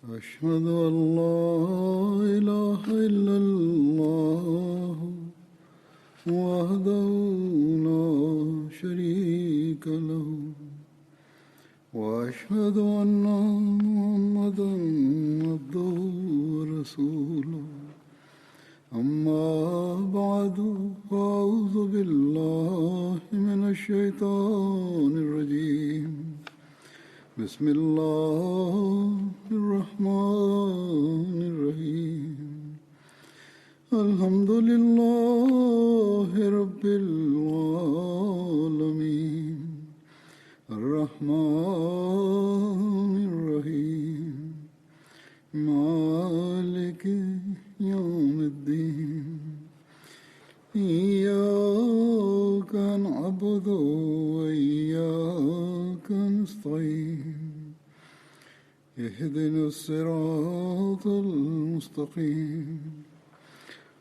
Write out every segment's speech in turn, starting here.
أشهد أن لا إله إلا الله وحده لا شريك له وأشهد أن محمدا عبده ورسوله أما بعد فأعوذ بالله من الشيطان الرجيم بسم الله الرحمن الرحيم الحمد لله رب العالمين الرحمن الرحيم مالك يوم الدين إياك نعبد وإياك نستعين اهدنا الصراط المستقيم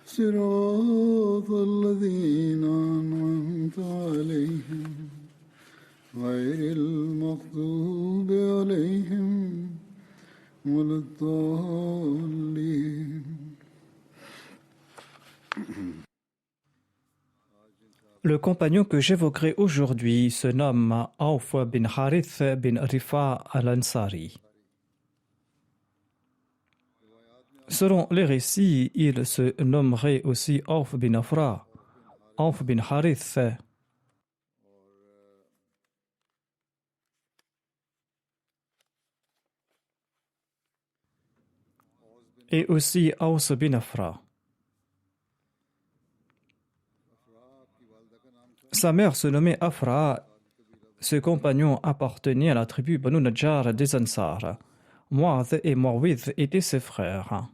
صراط الذين أنعمت عليهم غير المغضوب عليهم ولا الضالين. Le compagnon que j'évoquerai aujourd'hui se nomme Auf bin Harith bin Rifa al-Ansari. Selon les récits, il se nommerait aussi Auf bin Afra, Auf bin Harith, et aussi Aus bin Afra. Sa mère se nommait Afra. Ce compagnon appartenait à la tribu Banu Najjar des Ansar. Mu'adh et Mu'awidh étaient ses frères.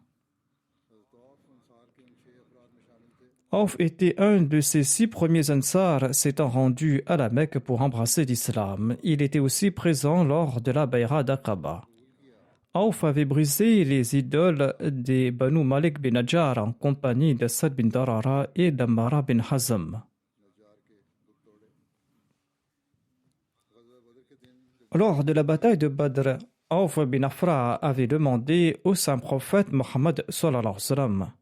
Auf était un de ces 6 premiers Ansar s'étant rendus à la Mecque pour embrasser l'islam. Il était aussi présent lors de la Bayra d'Aqaba. Auf avait brisé les idoles des Banu Malik bin Najjar en compagnie de Sad bin Darara et d'Ammara bin Hazm. Lors de la bataille de Badr, Auf bin Afra avait demandé au saint prophète Mohammed sallallahu alayhi wa sallam,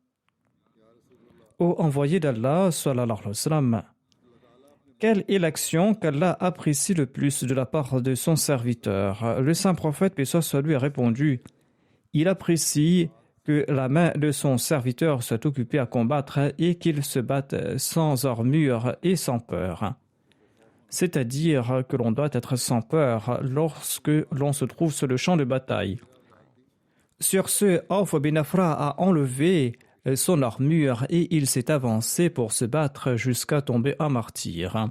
ô envoyé d'Allah sallallahu alayhi wa sallam, quelle est l'action qu'Allah apprécie le plus de la part de son serviteur? Le saint prophète, paix soit lui, a répondu, il apprécie que la main de son serviteur soit occupée à combattre et qu'il se batte sans armure et sans peur. C'est-à-dire que l'on doit être sans peur lorsque l'on se trouve sur le champ de bataille. Sur ce, Auf bin Afra a enlevé son armure et il s'est avancé pour se battre jusqu'à tomber un martyr.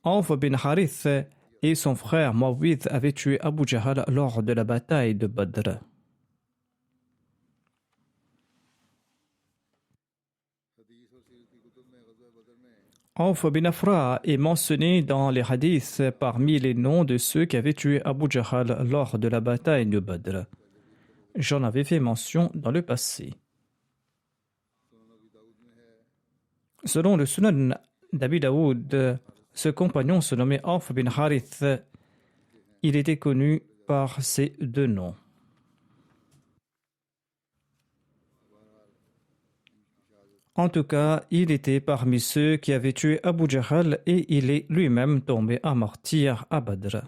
Auf bin Harith et son frère Mu'awidh avaient tué Abu Jahl lors de la bataille de Badr. Auf bin Afra est mentionné dans les hadiths parmi les noms de ceux qui avaient tué Abu Jahl lors de la bataille de Badr. J'en avais fait mention dans le passé. Selon le Sunan d'Abi Daoud, ce compagnon se nommait Auf bin Harith. Il était connu par ces 2 noms. En tout cas, il était parmi ceux qui avaient tué Abu Jahl et il est lui-même tombé à martyr à Badr.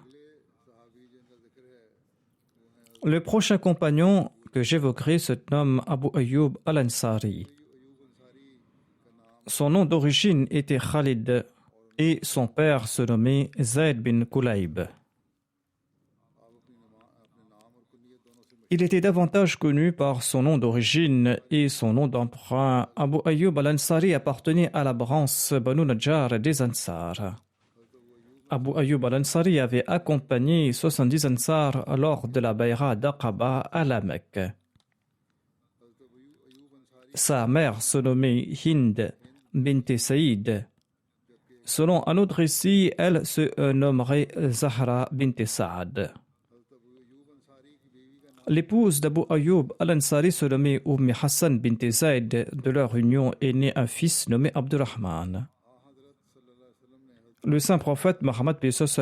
Le prochain compagnon que j'évoquerai se nomme Abu Ayyub al-Ansari. Son nom d'origine était Khalid et son père se nommait Zayd bin Kulayb. Il était davantage connu par son nom d'origine et son nom d'emprunt. Abu Ayyub al-Ansari appartenait à la branche Banu Najjar des Ansar. Abu Ayyub al-Ansari avait accompagné 70 Ansar lors de la Bayra d'Aqaba à la Mecque. Sa mère se nommait Hind bint Saïd. Selon un autre récit, elle se nommerait Zahra bint Saad. L'épouse d'Abu Ayyub al-Ansari se nommait Hassan bint Zayd. De leur union est né un fils nommé Abdurrahman. le saint prophète Mohammed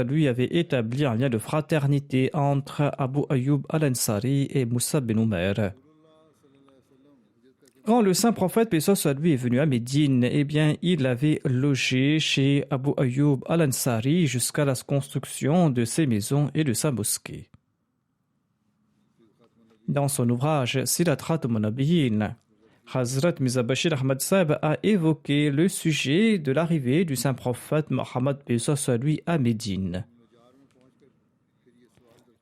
lui avait établi un lien de fraternité entre Abu Ayyub al-Ansari et Moussa bin Umair. Quand le saint prophète lui est venu à Médine, eh bien, il avait logé chez Abu Ayyub al-Ansari jusqu'à la construction de ses maisons et de sa mosquée. Dans son ouvrage Sirat Khatam an-Nabiyyin, Hazrat Mirza Bashir Ahmad Sahib a évoqué le sujet de l'arrivée du saint prophète Mohammed lui à Médine.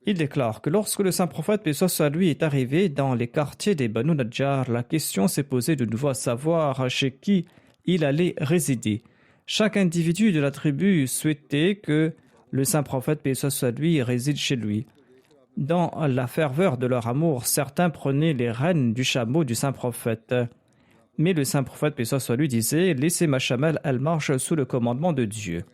Il déclare que lorsque le saint prophète lui est arrivé dans les quartiers des Banu Najjar, la question s'est posée de nouveau à savoir chez qui il allait résider. Chaque individu de la tribu souhaitait que le saint prophète lui réside chez lui. Dans la ferveur de leur amour, certains prenaient les rênes du chameau du saint prophète. Mais le saint prophète, paix soit lui, disait « Laissez ma chamelle, elle marche sous le commandement de Dieu. »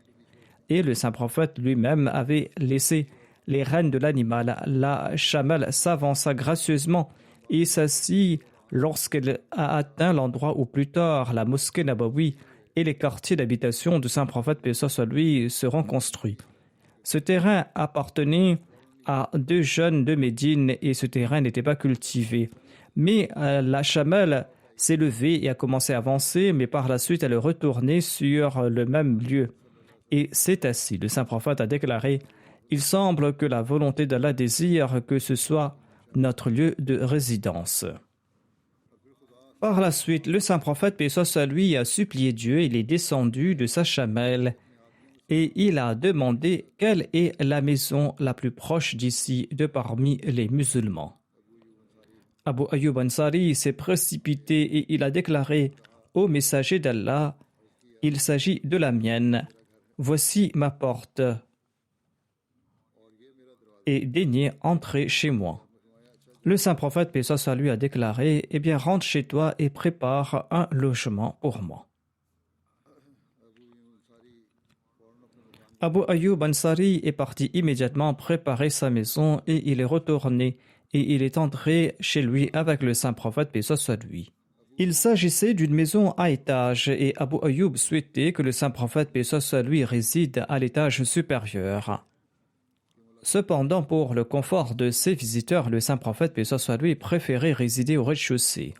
Et le saint prophète lui-même avait laissé les rênes de l'animal. La chamelle s'avança gracieusement et s'assit lorsqu'elle a atteint l'endroit où plus tard la mosquée Nabawi et les quartiers d'habitation du saint prophète, paix soit lui, seront construits. Ce terrain appartenait à 2 jeunes de Médine et ce terrain n'était pas cultivé. Mais la chamelle s'est levée et a commencé à avancer, mais par la suite elle est retournée sur le même lieu. Et c'est ainsi, le saint prophète a déclaré « Il semble que la volonté d'Allah désire que ce soit notre lieu de résidence. » Par la suite, le saint prophète, paix soit sur lui, a supplié Dieu, il est descendu de sa chamelle et il a demandé quelle est la maison la plus proche d'ici de parmi les musulmans. Abu Ayyub Ansari s'est précipité et il a déclaré au messager d'Allah, il s'agit de la mienne. Voici ma porte. Et daignez entrer chez moi. Le saint prophète, paix soit sur lui, a déclaré, eh bien, rentre chez toi et prépare un logement pour moi. Abu Ayyub Ansari est parti immédiatement préparer sa maison et il est retourné et il est entré chez lui avec le saint prophète, paix soit sur lui. Il s'agissait d'une maison à étage et Abu Ayyub souhaitait que le saint prophète, paix soit sur lui, réside à l'étage supérieur. Cependant, pour le confort de ses visiteurs, le saint prophète, paix soit sur lui, préférait résider au rez-de-chaussée.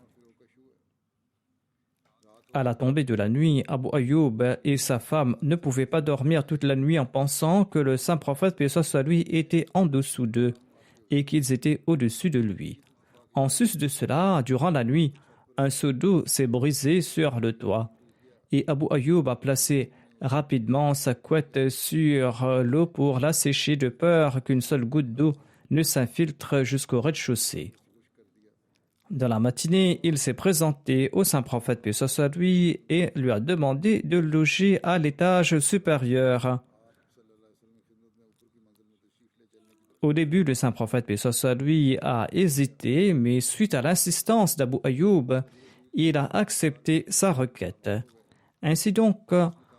À la tombée de la nuit, Abu Ayyub et sa femme ne pouvaient pas dormir toute la nuit en pensant que le saint prophète, paix soit sur lui, était en dessous d'eux et qu'ils étaient au-dessus de lui. En sus de cela, durant la nuit, un seau d'eau s'est brisé sur le toit et Abu Ayyub a placé rapidement sa couette sur l'eau pour la sécher de peur qu'une seule goutte d'eau ne s'infiltre jusqu'au rez-de-chaussée. Dans la matinée, il s'est présenté au saint prophète, paix soit sur lui, et lui a demandé de loger à l'étage supérieur. Au début, le saint prophète, paix soit sur lui, a hésité, mais suite à l'insistance d'Abu Ayyub, il a accepté sa requête. Ainsi donc,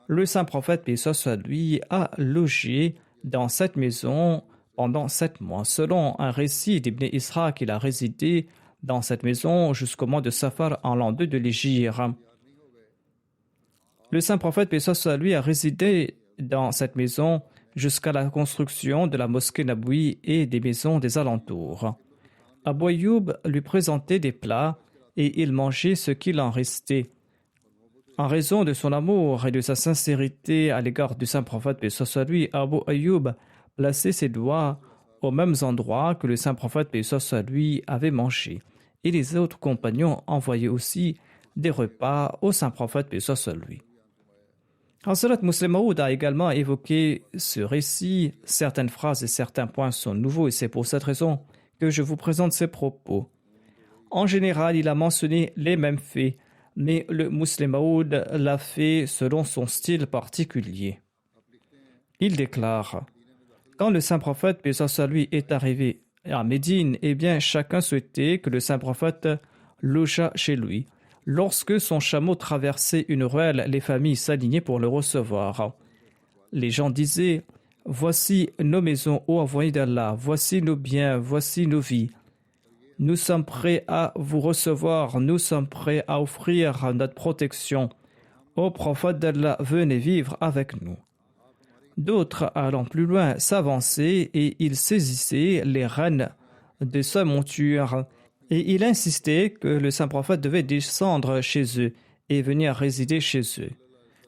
le saint prophète, paix soit sur lui, a logé dans cette maison pendant 7 mois. Selon un récit d'Ibn Ishaq, il a résidé dans cette maison jusqu'au mois de Safar en l'an 2 de l'Hégire. Le saint prophète, paix soit sur lui, a résidé dans cette maison jusqu'à la construction de la mosquée Nabawi et des maisons des alentours. Abu Ayyub lui présentait des plats et il mangeait ce qu'il en restait. En raison de son amour et de sa sincérité à l'égard du saint prophète, paix soit sur lui, Abu Ayyub plaçait ses doigts aux mêmes endroits que le saint prophète, paix soit sur lui, avait mangé. Et les autres compagnons envoyaient aussi des repas au saint prophète, paix soit sur lui. Hazrat Muslim Maud a également évoqué ce récit. Certaines phrases et certains points sont nouveaux et c'est pour cette raison que je vous présente ces propos. En général, il a mentionné les mêmes faits, mais le Muslim Maud l'a fait selon son style particulier. Il déclare: quand le saint prophète, paix soit sur lui, est arrivé à Médine, eh bien, chacun souhaitait que le saint prophète logeât chez lui. Lorsque son chameau traversait une ruelle, les familles s'alignaient pour le recevoir. Les gens disaient: voici nos maisons, ô envoyé d'Allah, voici nos biens, voici nos vies. Nous sommes prêts à vous recevoir, nous sommes prêts à offrir notre protection. Ô prophète d'Allah, venez vivre avec nous. D'autres, allant plus loin, s'avançaient et ils saisissaient les rênes de sa monture. Et il insistait que le saint prophète devait descendre chez eux et venir résider chez eux.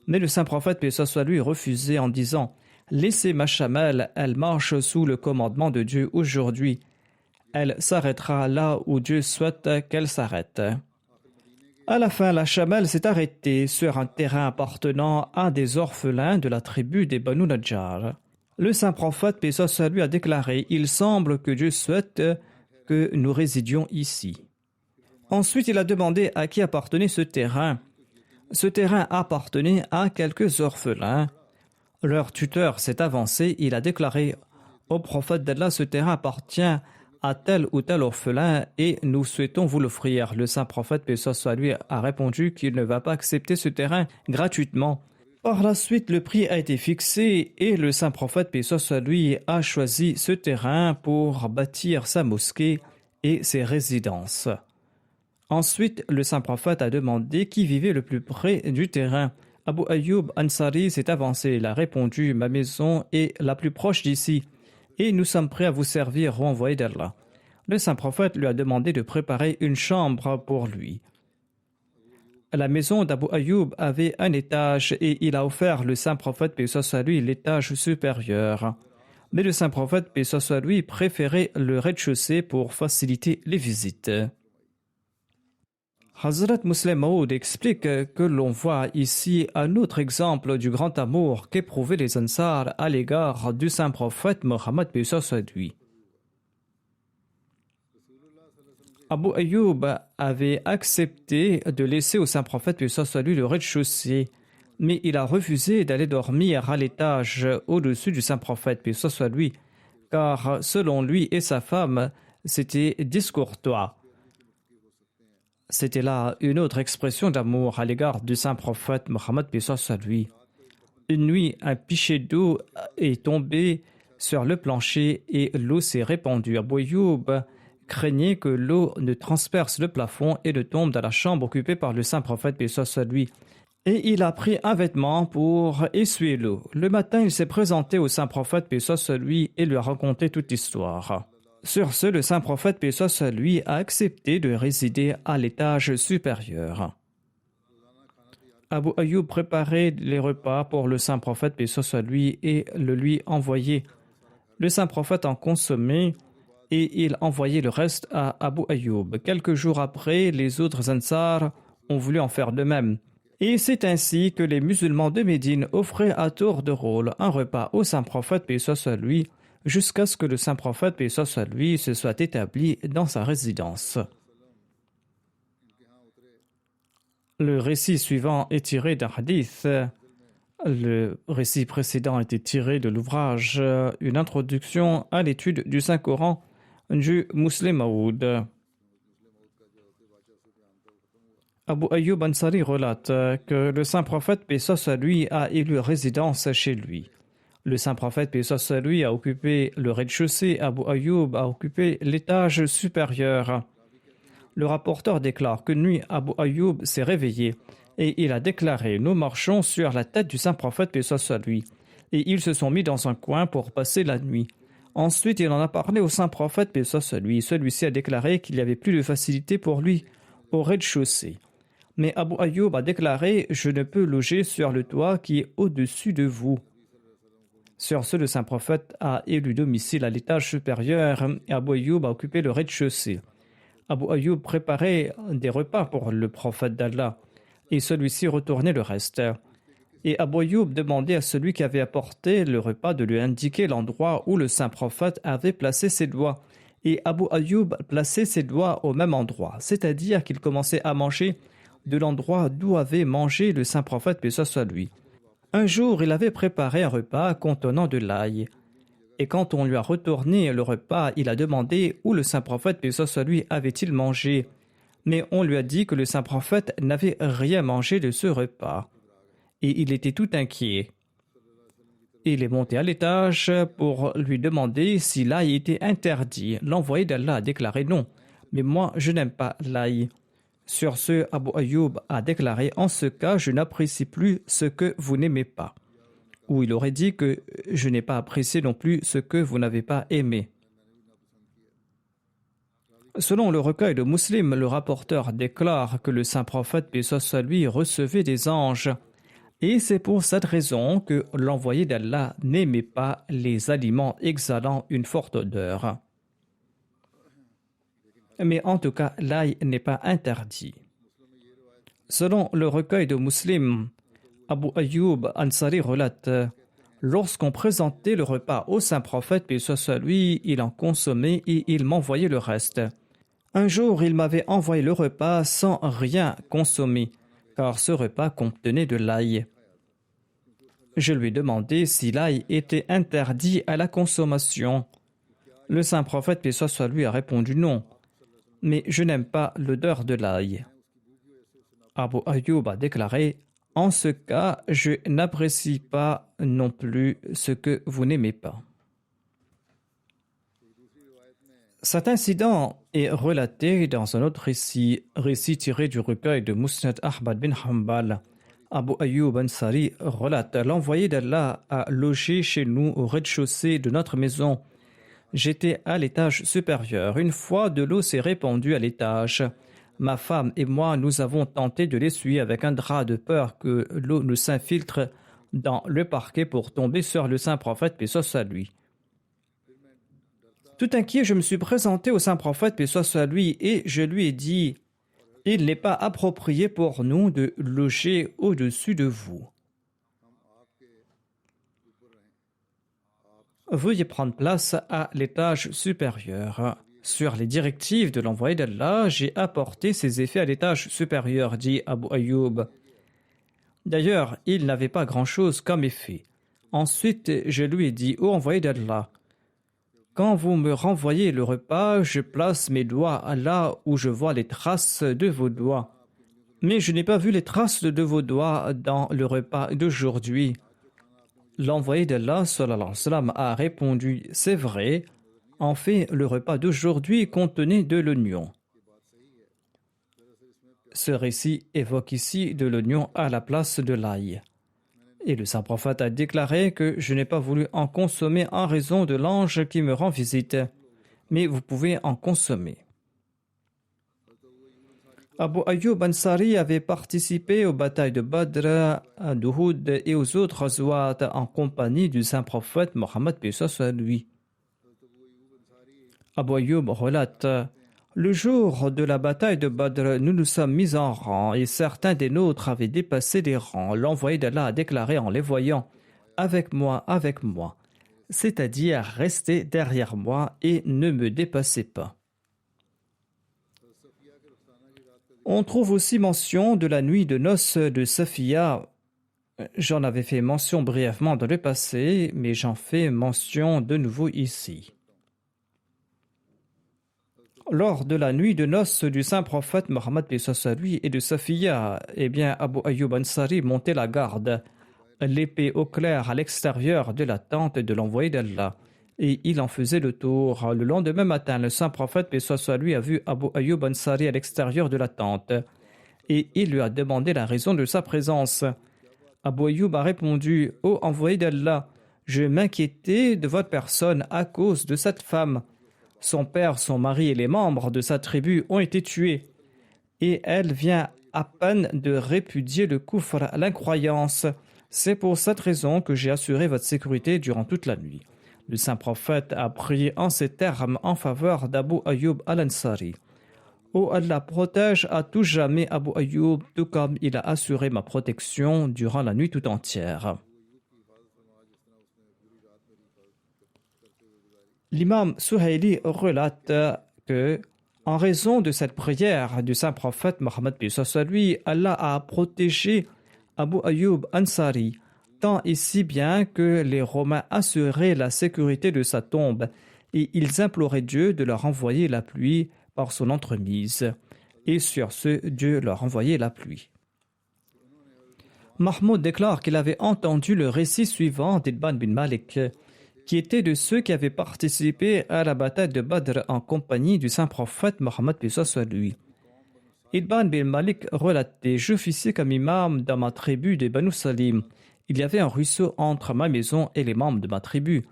Mais le saint prophète, paix soit lui, refusait en disant « Laissez ma chamelle, elle marche sous le commandement de Dieu aujourd'hui. Elle s'arrêtera là où Dieu souhaite qu'elle s'arrête. » À la fin, la chamelle s'est arrêtée sur un terrain appartenant à des orphelins de la tribu des Banu Najjar. Le saint prophète, paix soit lui, a déclaré « Il semble que Dieu souhaite que nous résidions ici. » Ensuite, il a demandé à qui appartenait ce terrain. Ce terrain appartenait à quelques orphelins. Leur tuteur s'est avancé, il a déclaré au prophète d'Allah, ce terrain appartient à tel ou tel orphelin et nous souhaitons vous l'offrir. Le saint prophète, paix soit lui, a répondu qu'il ne va pas accepter ce terrain gratuitement. Par la suite, le prix a été fixé et le saint prophète, paix soit lui, a choisi ce terrain pour bâtir sa mosquée et ses résidences. Ensuite, le saint prophète a demandé qui vivait le plus près du terrain. Abu Ayyub Ansari s'est avancé. Il a répondu « Ma maison est la plus proche d'ici et nous sommes prêts à vous servir, ô envoyé d'Allah. » Le saint prophète lui a demandé de préparer une chambre pour lui. La maison d'Abu Ayyub avait un étage et il a offert le saint prophète, paix soit lui, l'étage supérieur. Mais le saint prophète, paix soit lui, préférait le rez-de-chaussée pour faciliter les visites. Hazrat Muslim Maud explique que l'on voit ici un autre exemple du grand amour qu'éprouvaient les Ansar à l'égard du saint prophète Mohammed, paix soit lui. Abu Ayyub avait accepté de laisser au saint prophète, paix soit lui, le rez-de-chaussée, mais il a refusé d'aller dormir à l'étage au-dessus du saint prophète, paix soit lui, car selon lui et sa femme, c'était discourtois. C'était là une autre expression d'amour à l'égard du saint prophète Mohammed, paix soit lui. Une nuit, un pichet d'eau est tombé sur le plancher et l'eau s'est répandue. Abu Ayyub craignait que l'eau ne transperce le plafond et ne tombe dans la chambre occupée par le saint prophète, paix soit lui. Et il a pris un vêtement pour essuyer l'eau. Le matin, il s'est présenté au saint prophète, paix soit lui, et lui a raconté toute l'histoire. Sur ce, le saint prophète, paix soit lui, a accepté de résider à l'étage supérieur. Abu Ayyub préparait les repas pour le saint prophète, paix soit lui, et le lui envoyait. Le saint prophète en consommait et il envoyait le reste à Abu Ayyub. Quelques jours après, les autres Ansar ont voulu en faire de même. Et c'est ainsi que les musulmans de Médine offraient à tour de rôle un repas au saint prophète, paix soit lui, jusqu'à ce que le saint prophète, paix soit lui, se soit établi dans sa résidence. Le récit suivant est tiré d'un hadith. Le récit précédent était tiré de l'ouvrage Une introduction à l'étude du Saint-Coran du Muslim Maud. Abu Ayyub Ansari relate que le saint prophète, paix soit lui, a élu résidence chez lui. Le saint prophète, paix soit lui, a occupé le rez-de-chaussée. Abu Ayyub a occupé l'étage supérieur. Le rapporteur déclare qu'une nuit, Abu Ayyub s'est réveillé et il a déclaré « Nous marchons sur la tête du saint prophète, paix soit lui. » Et ils se sont mis dans un coin pour passer la nuit. Ensuite, il en a parlé au saint prophète, paix soit lui. Celui-ci a déclaré qu'il n'y avait plus de facilité pour lui au rez-de-chaussée. Mais Abu Ayyub a déclaré « Je ne peux loger sur le toit qui est au-dessus de vous. » Sur ce, le saint prophète a élu domicile à l'étage supérieur et Abu Ayyub a occupé le rez-de-chaussée. Abu Ayyub préparait des repas pour le prophète d'Allah et celui-ci retournait le reste. Et Abu Ayyub demandait à celui qui avait apporté le repas de lui indiquer l'endroit où le saint prophète avait placé ses doigts. Et Abu Ayyub plaçait ses doigts au même endroit, c'est-à-dire qu'il commençait à manger de l'endroit d'où avait mangé le saint prophète, paix soit lui. Un jour, il avait préparé un repas contenant de l'ail. Et quand on lui a retourné le repas, il a demandé où le saint prophète, paix soit lui, avait-il mangé. Mais on lui a dit que le saint prophète n'avait rien mangé de ce repas. Et il était tout inquiet. Il est monté à l'étage pour lui demander si l'ail était interdit. L'envoyé d'Allah a déclaré non. Mais moi, je n'aime pas l'ail. Sur ce, Abu Ayyub a déclaré « En ce cas, je n'apprécie plus ce que vous n'aimez pas. » où il aurait dit que je n'ai pas apprécié non plus ce que vous n'avez pas aimé. Selon le recueil de Muslim, le rapporteur déclare que le saint prophète, paix soit lui, recevait des anges. Et c'est pour cette raison que l'envoyé d'Allah n'aimait pas les aliments exhalant une forte odeur. Mais en tout cas, l'ail n'est pas interdit. Selon le recueil de Muslim, Abu Ayyub Ansari relate: lorsqu'on présentait le repas au saint prophète, paix soit lui, il en consommait et il m'envoyait le reste. Un jour, il m'avait envoyé le repas sans rien consommer, car ce repas contenait de l'ail. Je lui ai demandé si l'ail était interdit à la consommation. Le saint prophète, paix soit lui, a répondu non, mais je n'aime pas l'odeur de l'ail. Abu Ayyub a déclaré: en ce cas, je n'apprécie pas non plus ce que vous n'aimez pas. Cet incident est relaté dans un autre récit tiré du recueil de Musnad Ahmad bin Hanbal. Abu Ayyub Ansari relate: l'envoyé d'Allah a logé chez nous au rez-de-chaussée de notre maison. J'étais à l'étage supérieur. Une fois, de l'eau s'est répandue à l'étage. Ma femme et moi, nous avons tenté de l'essuyer avec un drap de peur que l'eau ne s'infiltre dans le parquet pour tomber sur le saint prophète, paix soit lui. Tout inquiet, je me suis présenté au saint prophète, paix soit lui, et je lui ai dit: il n'est pas approprié pour nous de loger au-dessus de vous. Veuillez prendre place à l'étage supérieur. Sur les directives de l'envoyé d'Allah, j'ai apporté ces effets à l'étage supérieur, dit Abu Ayyub. D'ailleurs, il n'avait pas grand-chose comme effet. Ensuite, je lui ai dit: ô envoyé d'Allah, quand vous me renvoyez le repas, je place mes doigts là où je vois les traces de vos doigts. Mais je n'ai pas vu les traces de vos doigts dans le repas d'aujourd'hui. L'envoyé d'Allah sallallahu alayhi wa sallam a répondu: c'est vrai, en fait, le repas d'aujourd'hui contenait de l'oignon. Ce récit évoque ici de l'oignon à la place de l'ail. Et le saint prophète a déclaré que je n'ai pas voulu en consommer en raison de l'ange qui me rend visite, mais vous pouvez en consommer. Abu Ayyub Ansari avait participé aux batailles de Badr, d'Uhud et aux autres ghazwat en compagnie du saint prophète Mohammed paix soit lui. Abu Ayyub relate: le jour de la bataille de Badr, nous nous sommes mis en rang et certains des nôtres avaient dépassé les rangs. L'envoyé d'Allah a déclaré en les voyant: avec moi, c'est-à-dire restez derrière moi et ne me dépassez pas. On trouve aussi mention de la nuit de noces de Safiya. J'en avais fait mention brièvement dans le passé, mais j'en fais mention de nouveau ici. Lors de la nuit de noces du saint prophète Mohammed paix soit lui et de Safiya, Abu Ayyub Ansari montait la garde, l'épée au clair à l'extérieur de la tente de l'envoyé d'Allah, et il en faisait le tour. Le lendemain matin, le saint prophète paix soit lui a vu Abu Ayyub Ansari à l'extérieur de la tente, et il lui a demandé la raison de sa présence. Abu Ayyub a répondu: ô envoyé d'Allah, je m'inquiétais de votre personne à cause de cette femme. Son père, son mari et les membres de sa tribu ont été tués. Et elle vient à peine de répudier le kufr, l'incroyance. C'est pour cette raison que j'ai assuré votre sécurité durant toute la nuit. Le saint prophète a prié en ces termes en faveur d'Abu Ayyub al-Ansari. Ô Allah, protège à tout jamais Abu Ayyub, tout comme il a assuré ma protection durant la nuit tout entière. L'imam Suhaili relate que, en raison de cette prière du saint prophète Mohammed paix soit lui, Allah a protégé Abu Ayyub Ansari, tant et si bien que les Romains assuraient la sécurité de sa tombe et ils imploraient Dieu de leur envoyer la pluie par son entremise. Et sur ce, Dieu leur envoyait la pluie. Mahmoud déclare qu'il avait entendu le récit suivant d'Itban bin Malik, qui était de ceux qui avaient participé à la bataille de Badr en compagnie du saint prophète Mohammed paix soit lui. Itban bin Malik relatait: j'officiais comme imam dans ma tribu des Banu Salim, il y avait un ruisseau entre ma maison et les membres de ma tribu.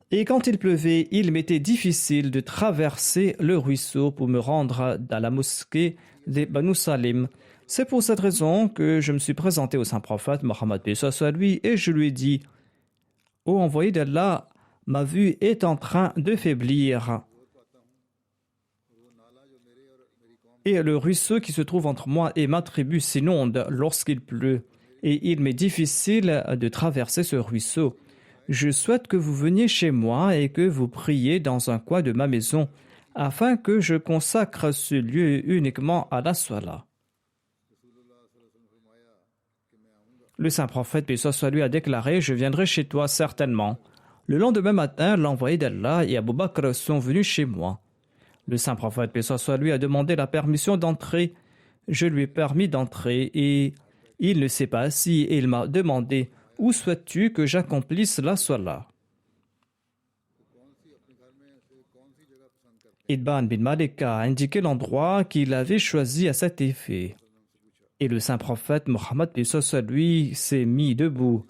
Et quand il pleuvait, il m'était difficile de traverser le ruisseau pour me rendre dans la mosquée des Banu Salim. C'est pour cette raison que je me suis présenté au saint prophète Mohammed paix soit lui et je lui ai dit: Ô envoyé d'Allah, ma vue est en train de faiblir. Et le ruisseau qui se trouve entre moi et ma tribu s'inonde lorsqu'il pleut. Et il m'est difficile de traverser ce ruisseau. Je souhaite que vous veniez chez moi et que vous priez dans un coin de ma maison, afin que je consacre ce lieu uniquement à la Salat. Le saint prophète, paix soit lui, a déclaré: Je viendrai chez toi certainement. Le lendemain matin, l'envoyé d'Allah et Abu Bakr sont venus chez moi. Le saint prophète, paix soit lui, a demandé la permission d'entrer. Je lui ai permis d'entrer et il ne s'est pas assis et il m'a demandé: Où souhaites-tu que j'accomplisse la Salat? Itban bin Malik a indiqué l'endroit qu'il avait choisi à cet effet. Et le saint prophète Mohammed paix soit lui s'est mis debout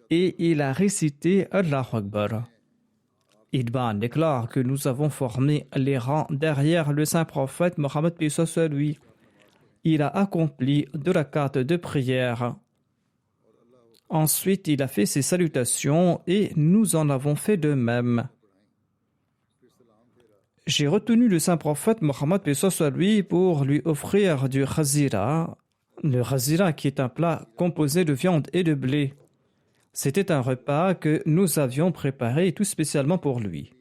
et il a récité Allahu Akbar. Itban déclare que nous avons formé les rangs derrière le saint prophète Mohammed paix soit lui. Il a accompli 2 rakats de prière. Ensuite, il a fait ses salutations et nous en avons fait de même. J'ai retenu le saint prophète Mohammed paix soit lui pour lui offrir du khazira. Le khazira qui est un plat composé de viande et de blé. C'était un repas que nous avions préparé tout spécialement pour lui.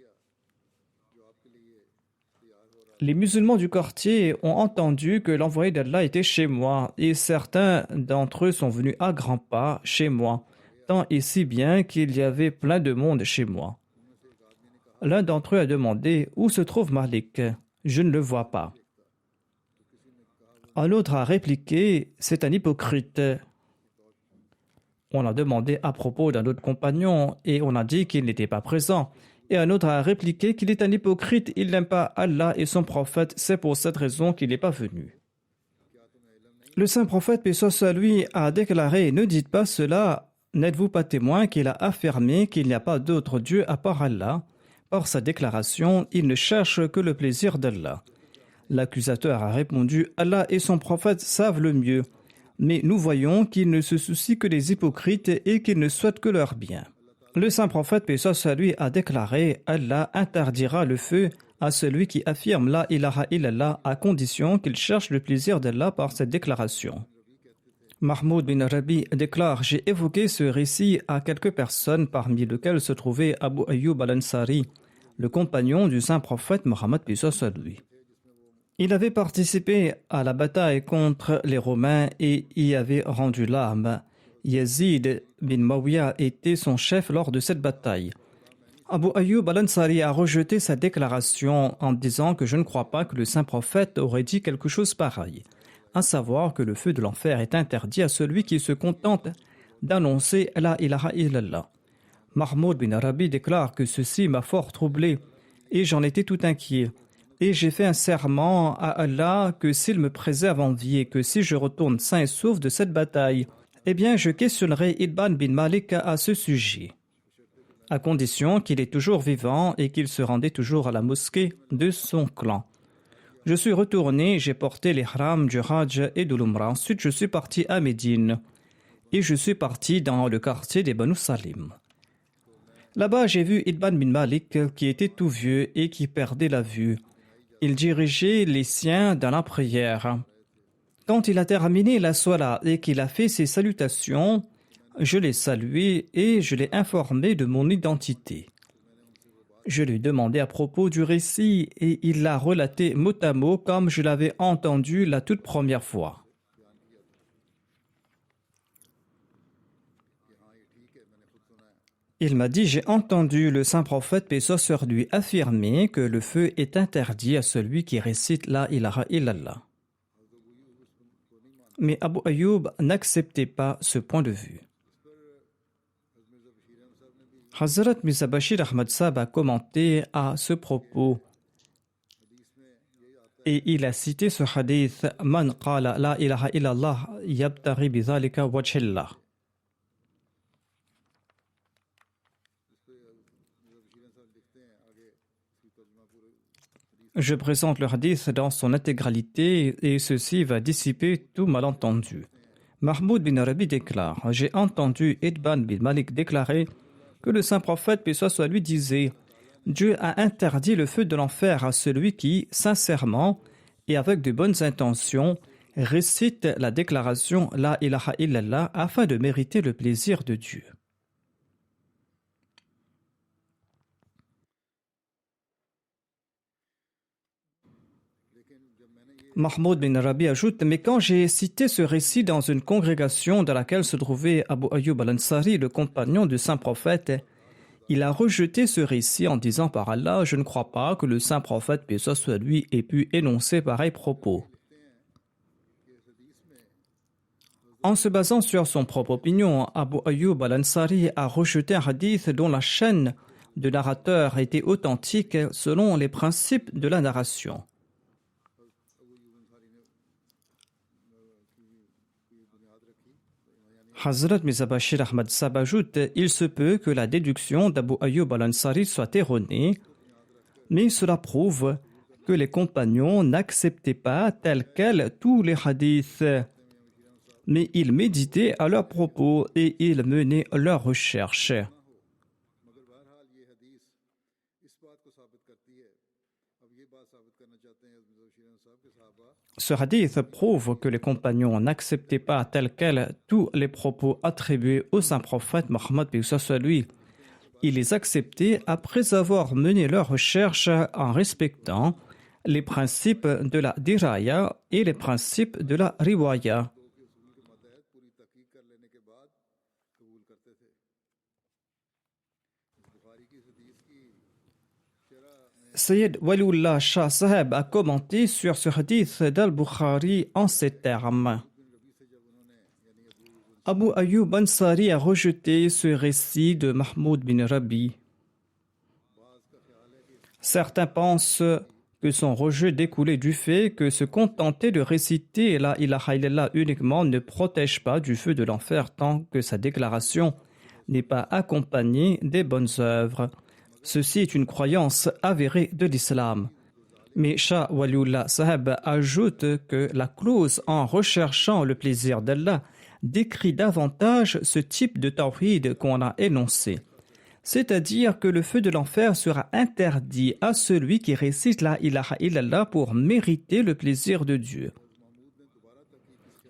Les musulmans du quartier ont entendu que l'envoyé d'Allah était chez moi et certains d'entre eux sont venus à grands pas chez moi, tant et si bien qu'il y avait plein de monde chez moi. L'un d'entre eux a demandé: Où se trouve Malik? Je ne le vois pas. Un autre a répliqué: C'est un hypocrite. On a demandé à propos d'un autre compagnon et on a dit qu'il n'était pas présent. Et un autre a répliqué qu'il est un hypocrite, il n'aime pas Allah et son prophète, c'est pour cette raison qu'il n'est pas venu. Le saint prophète, paix soit lui, a déclaré: Ne dites pas cela, n'êtes-vous pas témoin qu'il a affirmé qu'il n'y a pas d'autre Dieu à part Allah? Par sa déclaration, il ne cherche que le plaisir d'Allah. L'accusateur a répondu: Allah et son prophète savent le mieux, mais nous voyons qu'il ne se soucie que des hypocrites et qu'il ne souhaite que leur bien. Le saint prophète, paix soit lui, a déclaré: Allah interdira le feu à celui qui affirme la ilaha illallah à condition qu'il cherche le plaisir d'Allah par cette déclaration. Mahmoud bin Rabi déclare: J'ai évoqué ce récit à quelques personnes parmi lesquelles se trouvait Abu Ayyub al-Ansari, le compagnon du saint prophète Mohammed paix soit lui. Il avait participé à la bataille contre les Romains et y avait rendu l'âme. Yazid bin Muawiyah était son chef lors de cette bataille. Abu Ayyub al-Ansari a rejeté sa déclaration en disant que je ne crois pas que le saint prophète aurait dit quelque chose pareil, à savoir que le feu de l'enfer est interdit à celui qui se contente d'annoncer la ilaha illallah. Mahmoud bin Arabi déclare que ceci m'a fort troublé et j'en étais tout inquiet. Et j'ai fait un serment à Allah que s'il me préserve en vie et que si je retourne sain et sauf de cette bataille, eh bien je questionnerai Itban bin Malik à ce sujet, à condition qu'il est toujours vivant et qu'il se rendait toujours à la mosquée de son clan. Je suis retourné, j'ai porté les haram du Hajj et de l'Umrah. Ensuite, je suis parti à Médine et je suis parti dans le quartier des Banu Salim. Là-bas, j'ai vu Itban bin Malik qui était tout vieux et qui perdait la vue. Il dirigeait les siens dans la prière. Quand il a terminé la Salat et qu'il a fait ses salutations, je l'ai salué et je l'ai informé de mon identité. Je lui ai demandé à propos du récit et il l'a relaté mot à mot comme je l'avais entendu la toute première fois. Il m'a dit: J'ai entendu le saint prophète paix soit sur lui affirmer que le feu est interdit à celui qui récite la ilaha illallah. Mais Abu Ayyub n'acceptait pas ce point de vue. Hazrat Mirza Bashir Ahmad Sahib a commenté à ce propos et il a cité ce hadith: Man qala la ilaha illallah yabtaghi bidhalika wajhillah. Je présente le hadith dans son intégralité et ceci va dissiper tout malentendu. Mahmoud bin Arabi déclare: j'ai entendu Idban bin Malik déclarer que le saint prophète, paix soit lui, disait: Dieu a interdit le feu de l'enfer à celui qui, sincèrement et avec de bonnes intentions, récite la déclaration La ilaha illallah afin de mériter le plaisir de Dieu. Mahmoud bin Arabi ajoute: mais quand j'ai cité ce récit dans une congrégation dans laquelle se trouvait Abu Ayyub al-Ansari, le compagnon du saint prophète, il a rejeté ce récit en disant: par Allah, je ne crois pas que le saint prophète, paix soit lui, ait pu énoncer pareil propos. En se basant sur son propre opinion, Abu Ayyub al-Ansari a rejeté un hadith dont la chaîne de narrateurs était authentique selon les principes de la narration. Hazrat Mirza Bashir Ahmad Sahib ajoute: il se peut que la déduction d'Abu Ayyub al-Ansari soit erronée, mais cela prouve que les compagnons n'acceptaient pas tels quels tous les hadiths, mais ils méditaient à leurs propos et ils menaient leurs recherches. Ce hadith prouve que les compagnons n'acceptaient pas tels quels tous les propos attribués au saint prophète Mohammed paix soit lui. Ils les acceptaient après avoir mené leurs recherches en respectant les principes de la diraya et les principes de la riwaya. Sayyid Waliullah Shah Sahib a commenté sur ce hadith d'Al-Bukhari en ces termes. Abu Ayyub Ansari a rejeté ce récit de Mahmoud bin Rabi. Certains pensent que son rejet découlait du fait que se contenter de réciter la ilaha illallah uniquement ne protège pas du feu de l'enfer tant que sa déclaration n'est pas accompagnée des bonnes œuvres. Ceci est une croyance avérée de l'islam. Mais Shah Waliullah Sahib ajoute que la clause en recherchant le plaisir d'Allah décrit davantage ce type de tawhid qu'on a énoncé. C'est-à-dire que le feu de l'enfer sera interdit à celui qui récite la ilaha illallah pour mériter le plaisir de Dieu.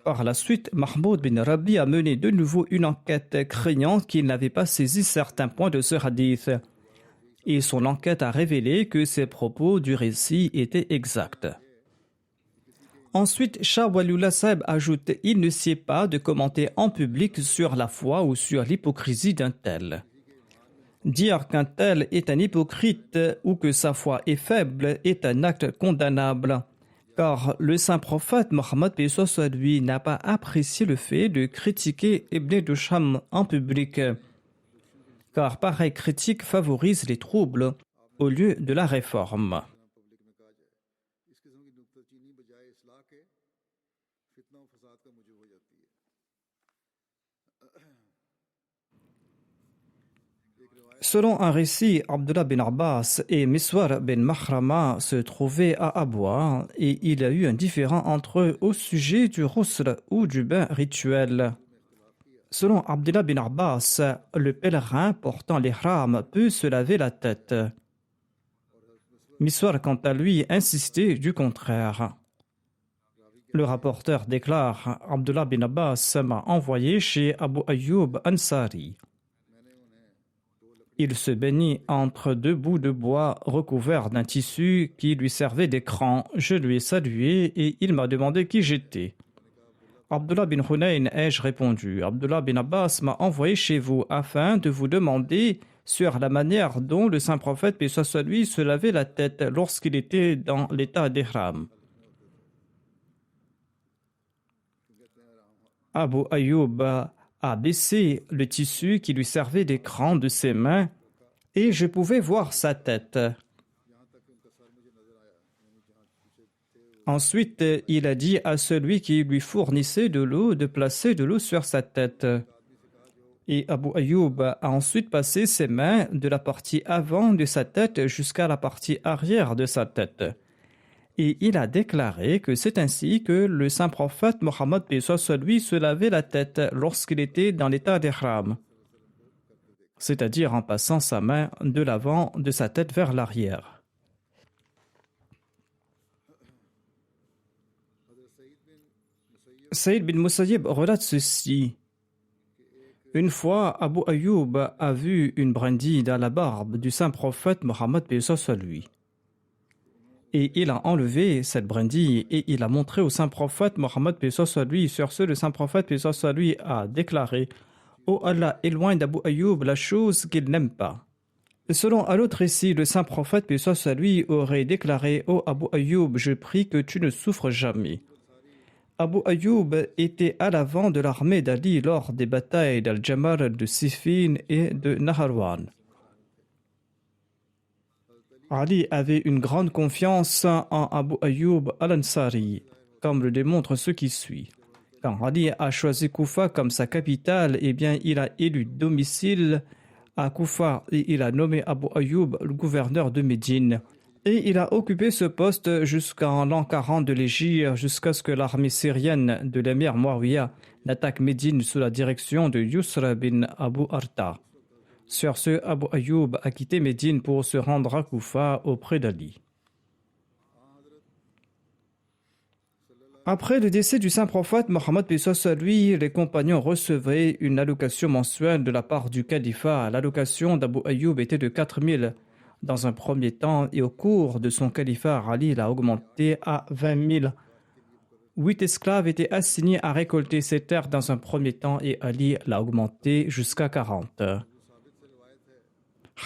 Par la suite, Mahmoud bin Rabi a mené de nouveau une enquête craignant qu'il n'avait pas saisi certains points de ce hadith. Et son enquête a révélé que ses propos du récit étaient exacts. Ensuite, Shah Waliullah Sahib ajoute: il ne sied pas de commenter en public sur la foi ou sur l'hypocrisie d'un tel. Dire qu'un tel est un hypocrite ou que sa foi est faible est un acte condamnable, car le saint prophète Mohammed paix soit lui n'a pas apprécié le fait de critiquer Ibn Dusham en public, car pareille critique favorise les troubles au lieu de la réforme. Selon un récit, Abdullah bin Abbas et Miswar bin Mahrama se trouvaient à Abwa et il y a eu un différend entre eux au sujet du ghusl ou du bain rituel. Selon Abdullah bin Abbas, le pèlerin portant l'ihram peut se laver la tête. Miswar, quant à lui, insistait du contraire. Le rapporteur déclare: Abdullah bin Abbas m'a envoyé chez Abu Ayyub Ansari. Il se baignit entre deux bouts de bois recouverts d'un tissu qui lui servait d'écran. Je lui ai salué et il m'a demandé qui j'étais. Abdullah bin Hunayn, ai-je répondu. Abdullah bin Abbas m'a envoyé chez vous afin de vous demander sur la manière dont le saint prophète, paix soit lui, se lavait la tête lorsqu'il était dans l'état d'ihram. Abu Ayyub a baissé le tissu qui lui servait d'écran de ses mains et je pouvais voir sa tête. Ensuite, il a dit à celui qui lui fournissait de l'eau de placer de l'eau sur sa tête. Et Abu Ayyub a ensuite passé ses mains de la partie avant de sa tête jusqu'à la partie arrière de sa tête. Et il a déclaré que c'est ainsi que le saint prophète Mohammed lui se lavait la tête lorsqu'il était dans l'état d'ihram, c'est-à-dire en passant sa main de l'avant de sa tête vers l'arrière. Saïd bin Musayyib relate ceci. Une fois, Abu Ayyub a vu une brindille dans la barbe du saint prophète Mohammed lui. Et il a enlevé cette brindille et il a montré au saint prophète Mohammed lui. Sur ce, le saint prophète lui a déclaré: Oh Allah, éloigne d'Abu Ayyub la chose qu'il n'aime pas. Selon un autre récit, le saint prophète lui aurait déclaré: Oh Abu Ayyub, je prie que tu ne souffres jamais. Abu Ayyub était à l'avant de l'armée d'Ali lors des batailles d'Al-Jamal, de Siffin et de Naharwan. Ali avait une grande confiance en Abu Ayyub al-Ansari, comme le démontre ce qui suit. Quand Ali a choisi Koufa comme sa capitale, eh bien, il a élu domicile à Koufa et il a nommé Abu Ayyub le gouverneur de Médine. Et il a occupé ce poste jusqu'en l'an 40 de l'Hégire, jusqu'à ce que l'armée syrienne de l'émir Muawiyah n'attaque Médine sous la direction de Yusra bin Abu Arta. Sur ce, Abu Ayyub a quitté Médine pour se rendre à Koufa auprès d'Ali. Après le décès du saint prophète Mohammed lui, les compagnons recevaient une allocation mensuelle de la part du califat. L'allocation d'Abu Ayyub était de 4000 dans un premier temps et au cours de son califat, Ali l'a augmenté à 20 000. 8 esclaves étaient assignés à récolter ces terres dans un premier temps et Ali l'a augmenté jusqu'à 40.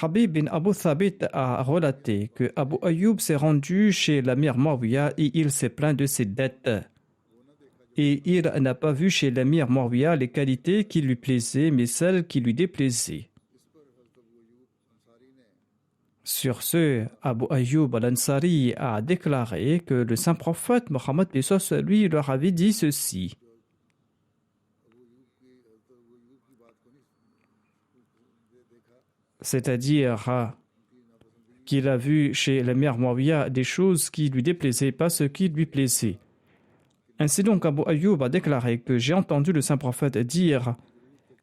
Habib bin Abu Thabit a relaté que Abu Ayyub s'est rendu chez l'amir Muawiyah et il s'est plaint de ses dettes. Et il n'a pas vu chez l'amir Muawiyah les qualités qui lui plaisaient, mais celles qui lui déplaisaient. Sur ce, Abu Ayyub al-Ansari a déclaré que le saint prophète Mohammed lui leur avait dit ceci. C'est-à-dire qu'il a vu chez l'émir Muawiyah des choses qui lui déplaisaient, pas ce qui lui plaisait. Ainsi donc, Abu Ayyub a déclaré que j'ai entendu le saint prophète dire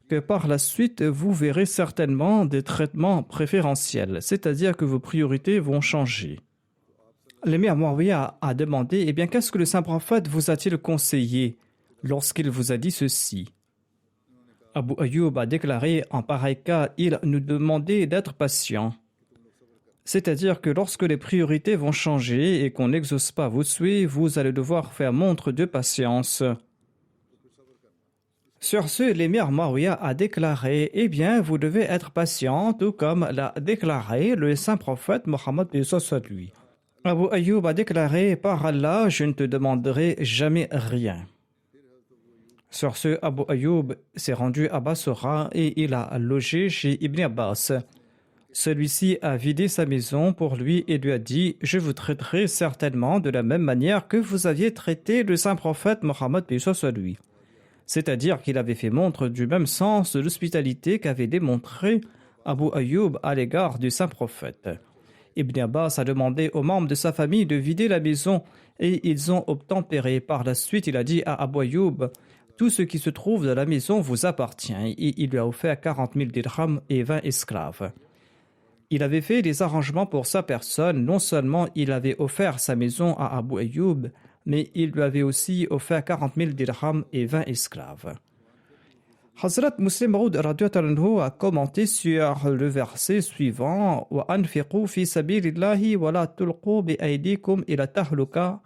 que par la suite, vous verrez certainement des traitements préférentiels, c'est-à-dire que vos priorités vont changer. L'émir Muawiyah a demandé, eh bien, qu'est-ce que le saint prophète vous a-t-il conseillé lorsqu'il vous a dit ceci? Abu Ayyub a déclaré, en pareil cas, il nous demandait d'être patient. C'est-à-dire que lorsque les priorités vont changer et qu'on n'exauce pas vos souhaits, vous allez devoir faire montre de patience. Sur ce, l'émir Muawiyah a déclaré, eh bien, vous devez être patient, tout comme l'a déclaré le saint prophète Mohammed lui. Abu Ayyub a déclaré, par Allah, je ne te demanderai jamais rien. Sur ce, Abu Ayyub s'est rendu à Bassora et il a logé chez Ibn Abbas. Celui-ci a vidé sa maison pour lui et lui a dit, je vous traiterai certainement de la même manière que vous aviez traité le saint prophète Mohammed lui. C'est-à-dire qu'il avait fait montre du même sens de l'hospitalité qu'avait démontré Abu Ayyub à l'égard du saint prophète. Ibn Abbas a demandé aux membres de sa famille de vider la maison et ils ont obtempéré. Par la suite, il a dit à Abu Ayyub, tout ce qui se trouve dans la maison vous appartient et il lui a offert 40 000 dirhams et 20 esclaves. Il avait fait des arrangements pour sa personne. Non seulement il avait offert sa maison à Abu Ayyub, mais il lui avait aussi offert 40 000 dirhams et 20 esclaves. Hazrat Muslim Maud a commenté sur le verset suivant wa anfiqu fi sabilillahi wa la tulqu bi aydikum ila tahluka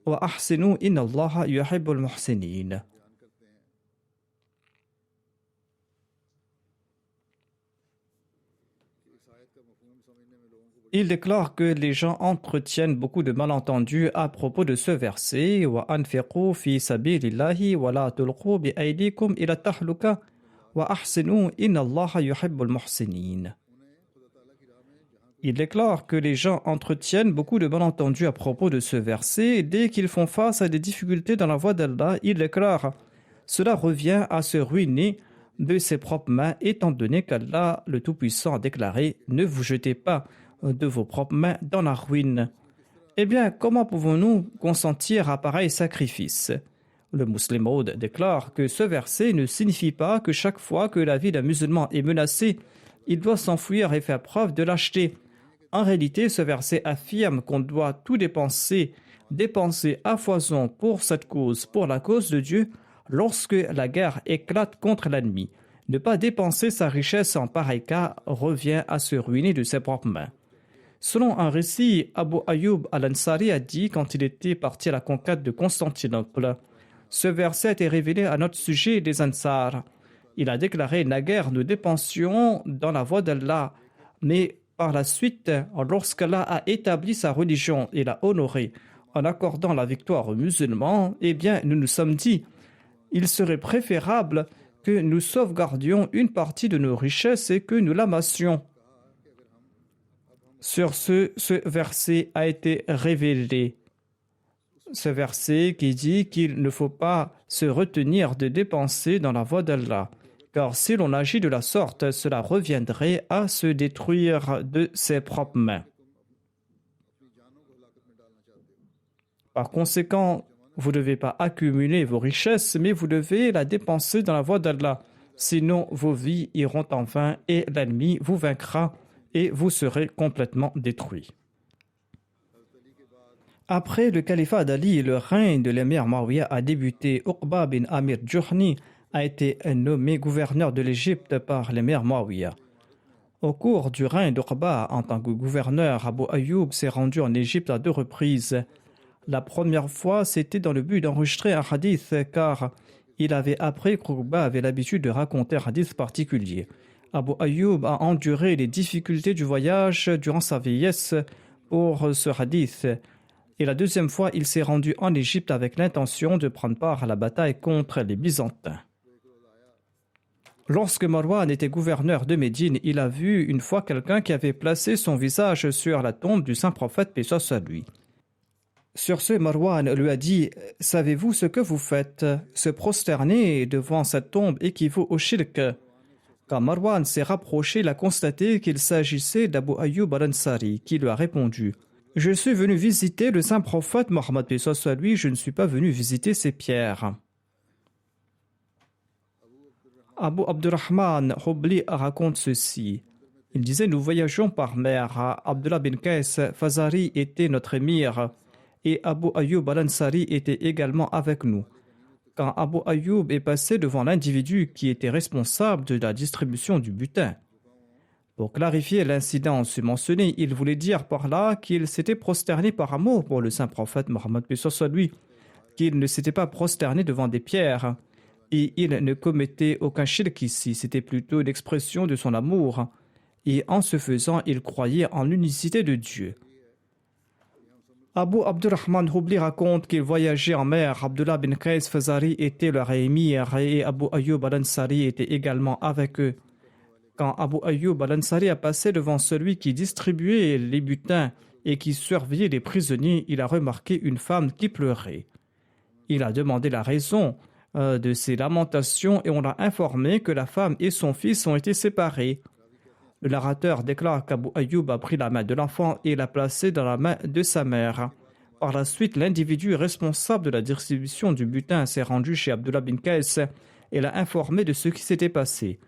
wa ahsinu inna Allaha yuhibbul muhsinin. Il déclare que les gens entretiennent beaucoup de malentendus à propos de ce verset wa anfiqu fi sabilillahi wa la tulqu bi aydikum ila tahluka wa ahsinu inna Allaha yuhibbul muhsinin. Il déclare que les gens entretiennent beaucoup de malentendus à propos de ce verset. Dès qu'ils font face à des difficultés dans la voie d'Allah, il déclare cela revient à se ruiner de ses propres mains, étant donné qu'Allah, le Tout-Puissant, a déclaré ne vous jetez pas de vos propres mains dans la ruine. Eh bien, comment pouvons-nous consentir à pareil sacrifice? Le musulman Maud déclare que ce verset ne signifie pas que chaque fois que la vie d'un musulman est menacée, il doit s'enfuir et faire preuve de lâcheté. En réalité, ce verset affirme qu'on doit tout dépenser à foison pour cette cause, pour la cause de Dieu, lorsque la guerre éclate contre l'ennemi. Ne pas dépenser sa richesse en pareil cas revient à se ruiner de ses propres mains. Selon un récit, Abu Ayyub al-Ansari a dit quand il était parti à la conquête de Constantinople, ce verset est révélé à notre sujet des Ansar. Il a déclaré: naguère nous dépensions dans la voie d'Allah, mais par la suite, lorsqu'Allah a établi sa religion et l'a honorée en accordant la victoire aux musulmans, eh bien nous nous sommes dit, il serait préférable que nous sauvegardions une partie de nos richesses et que nous l'amassions. Sur ce verset a été révélé. Ce verset qui dit qu'il ne faut pas se retenir de dépenser dans la voie d'Allah. Car si l'on agit de la sorte, cela reviendrait à se détruire de ses propres mains. Par conséquent, vous ne devez pas accumuler vos richesses, mais vous devez la dépenser dans la voie d'Allah. Sinon, vos vies iront en vain et l'ennemi vous vaincra et vous serez complètement détruits. Après le califat d'Ali, le règne de l'émir Muawiyah a débuté. Uqba bin Amir Juhni a été nommé gouverneur de l'Égypte par l'émir Muawiyah. Au cours du règne d'Uqba, en tant que gouverneur, Abu Ayyub s'est rendu en Égypte à 2 reprises. La première fois, c'était dans le but d'enregistrer un hadith, car il avait appris qu'Uqba avait l'habitude de raconter un hadith particulier. Abu Ayyub a enduré les difficultés du voyage durant sa vieillesse pour ce hadith. Et la deuxième fois, il s'est rendu en Égypte avec l'intention de prendre part à la bataille contre les Byzantins. Lorsque Marwan était gouverneur de Médine, il a vu une fois quelqu'un qui avait placé son visage sur la tombe du saint prophète, paix soit sur lui. Sur ce, Marwan lui a dit: « Savez-vous ce que vous faites? Se prosterner devant cette tombe équivaut au shirk. » Quand Marwan s'est rapproché, il a constaté qu'il s'agissait d'Abu Ayyub al-Ansari, qui lui a répondu: « Je suis venu visiter le saint prophète Mohammed, paix soit sur lui, je ne suis pas venu visiter ses pierres. » Abu Abdurrahman Hubli raconte ceci. Il disait: nous voyagions par mer. Abdullah bin Qais Fazari était notre émir et Abu Ayyub al-Ansari était également avec nous. Quand Abu Ayyub est passé devant l'individu qui était responsable de la distribution du butin. Pour clarifier l'incident mentionné, il voulait dire par là qu'il s'était prosterné par amour pour le saint prophète Mohammed, paix soit sur lui, qu'il ne s'était pas prosterné devant des pierres. Et il ne commettait aucun shirk ici, c'était plutôt l'expression de son amour. Et en ce faisant, il croyait en l'unicité de Dieu. Abu Abdurrahman Hubli raconte qu'il voyageait en mer. Abdullah bin Qais Fazari était leur émir et Abu Ayyub al-Ansari était également avec eux. Quand Abu Ayyub al-Ansari a passé devant celui qui distribuait les butins et qui surveillait les prisonniers, il a remarqué une femme qui pleurait. Il a demandé la raison de ses lamentations et on l'a informé que la femme et son fils ont été séparés. Le narrateur déclare qu'Abu Ayyub a pris la main de l'enfant et l'a placée dans la main de sa mère. Par la suite, l'individu responsable de la distribution du butin s'est rendu chez Abdullah bin Qais et l'a informé de ce qui s'était passé.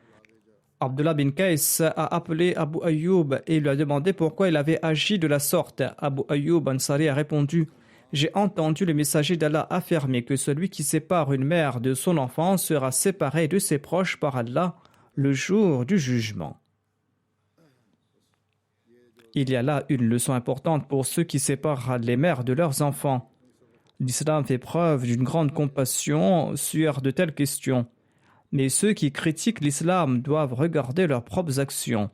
Abdullah bin Qais a appelé Abu Ayyub et lui a demandé pourquoi il avait agi de la sorte. Abu Ayyub Ansari a répondu: « J'ai entendu le messager d'Allah affirmer que celui qui sépare une mère de son enfant sera séparé de ses proches par Allah le jour du jugement. » Il y a là une leçon importante pour ceux qui séparent les mères de leurs enfants. L'islam fait preuve d'une grande compassion sur de telles questions. Mais ceux qui critiquent l'islam doivent regarder leurs propres actions.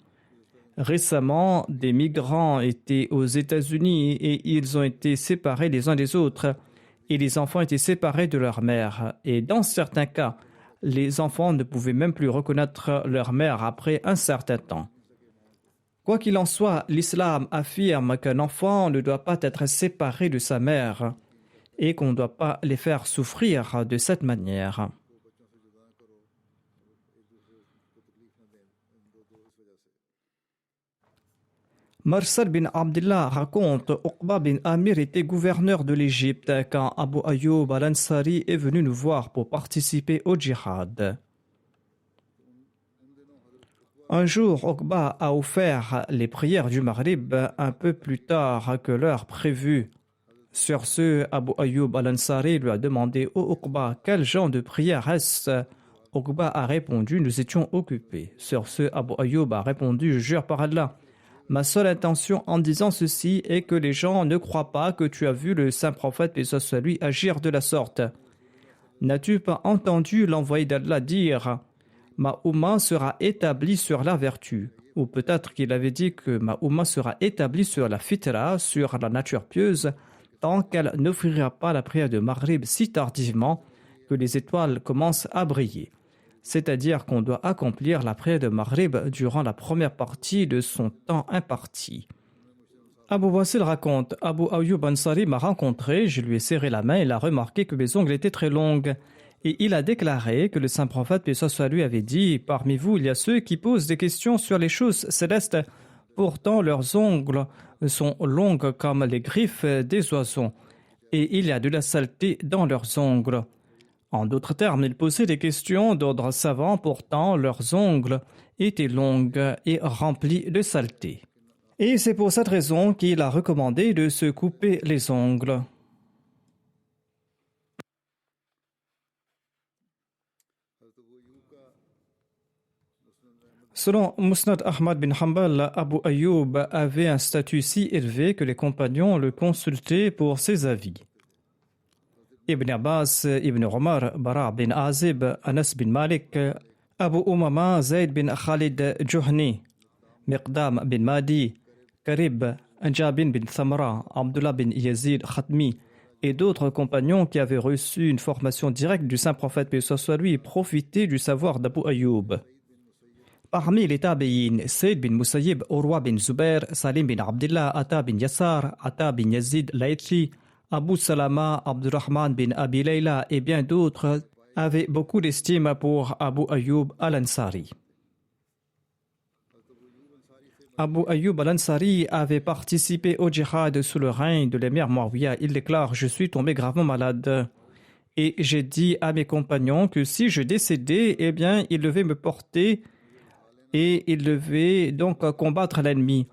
Récemment, des migrants étaient aux États-Unis et ils ont été séparés les uns des autres et les enfants étaient séparés de leur mère. Et dans certains cas, les enfants ne pouvaient même plus reconnaître leur mère après un certain temps. Quoi qu'il en soit, l'islam affirme qu'un enfant ne doit pas être séparé de sa mère et qu'on ne doit pas les faire souffrir de cette manière. Marsal bin Abdullah raconte Uqba bin Amir était gouverneur de l'Égypte quand Abu Ayyub al-Ansari est venu nous voir pour participer au djihad. Un jour, Uqba a offert les prières du Maghrib un peu plus tard que l'heure prévue. Sur ce, Abu Ayyub al-Ansari lui a demandé au Uqba quel genre de prière est-ce. Uqba a répondu, nous étions occupés. Sur ce, Abu Ayyub a répondu, je jure par Allah, ma seule intention en disant ceci est que les gens ne croient pas que tu as vu le saint prophète, paix soit lui, agir de la sorte. N'as-tu pas entendu l'envoyé d'Allah dire ma Oumma sera établie sur la vertu? Ou peut-être qu'il avait dit que ma Oumma sera établie sur la fitra, sur la nature pieuse, tant qu'elle n'offrira pas la prière de Maghrib si tardivement que les étoiles commencent à briller. C'est-à-dire qu'on doit accomplir la prière de Maghrib durant la première partie de son temps imparti. Abu Wasil raconte, Abu Ayyub Ansari m'a rencontré, je lui ai serré la main et il a remarqué que mes ongles étaient très longues. Et il a déclaré que le saint prophète, paix soit lui, avait dit, parmi vous, il y a ceux qui posent des questions sur les choses célestes, pourtant leurs ongles sont longues comme les griffes des oiseaux, et il y a de la saleté dans leurs ongles. En d'autres termes, ils posaient des questions d'ordre savant, pourtant leurs ongles étaient longues et remplis de saleté. Et c'est pour cette raison qu'il a recommandé de se couper les ongles. Selon Musnad Ahmad bin Hanbal, Abu Ayyub avait un statut si élevé que les compagnons le consultaient pour ses avis. Ibn Abbas, Ibn Omar, Bara bin Azib, Anas bin Malik, Abu Umama, Zayd bin Khalid Juhni, Miqdam bin Madi, Karib, Jabin bin Thamra, Abdullah bin Yazid Khatmi et d'autres compagnons qui avaient reçu une formation directe du saint prophète, paix soit lui, profitaient du savoir d'Abu Ayyub. Parmi les tabi'in, Saïd bin Musayyib, Urwa bin Zubair, Salim bin Abdullah, Ata bin Yassar, Ata bin Yazid Laythi, Abu Salama, Abdurrahman bin Abi Layla et bien d'autres avaient beaucoup d'estime pour Abu Ayyub al-Ansari. Abu Ayyub al-Ansari avait participé au djihad sous le règne de l'émir Muawiyah. Il déclare « Je suis tombé gravement malade et j'ai dit à mes compagnons que si je décédais, eh bien, ils devaient me porter et ils devaient donc combattre l'ennemi.